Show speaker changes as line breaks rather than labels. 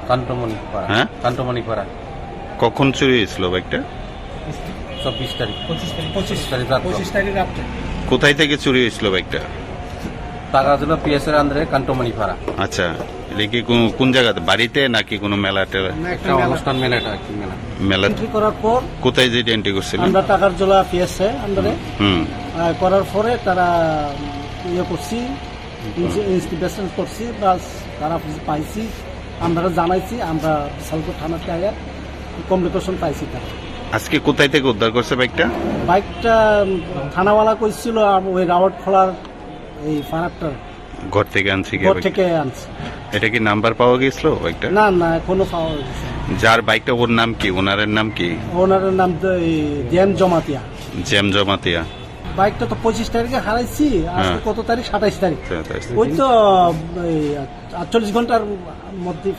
কান্টমণিপাড়া।
হ্যাঁ?
কান্টমণিপাড়া।
কখন চুরি হয়েছিল বাইকটা?
24 তারিখ।
25
তারিখ রাত।
25 তারিখ রাত্রে।
কোথায় থেকে চুরি হয়েছিল বাইকটা?
টাকা ছিল পিএস এর আন্দারে কান্টমণিপাড়া।
আচ্ছা, এটা কি কোন জায়গাতে, বাড়িতে নাকি কোনো মেলা টেলা?
না, একটা
একটা
মেলা।
অনুষ্ঠান মেলাটা কি মেলা।
মেলা
এন্ট্রি করার পর
কোথায় যে এন্ট্রি করছিলেন?
আমরা টাকার জোলা পিএসএ আন্ডারে
হুম।
করার পরে তারা ইয়ে করছি, ইনভেস্টিগেশন করছি, বাস তারা পাইছি, আমরা জানাইছি, আমরা বিশালপুর থানাতে আগে কমিউনিকেশন পাইছি। তারা
আজকে কোথায় থেকে উদ্ধার করছে বাইকটা?
বাইকটা থানাওয়ালা কইছিল ওই রাওয়াট খোলার এই ফারাকটার
ঘর থেকে আনছি কি
ঘর
বাইক?
থেকে আনছে।
এটা কি নাম্বার পাওয়া গেছিল বাইকটা?
না না, এখনো পাওয়া গেছে না।
যার বাইকটা, ওর নাম কি, ওনারের নাম কি?
ওনারের নাম তো জেম জমাতিয়া।
জ্যাম জমাতিয়া।
বাইকটা তো 25 তারিখে হারাইছি, আজকে
হ্যাঁ।
কত তারিখ? 27 তারিখ। ওই তো 48 ঘন্টার মধ্যে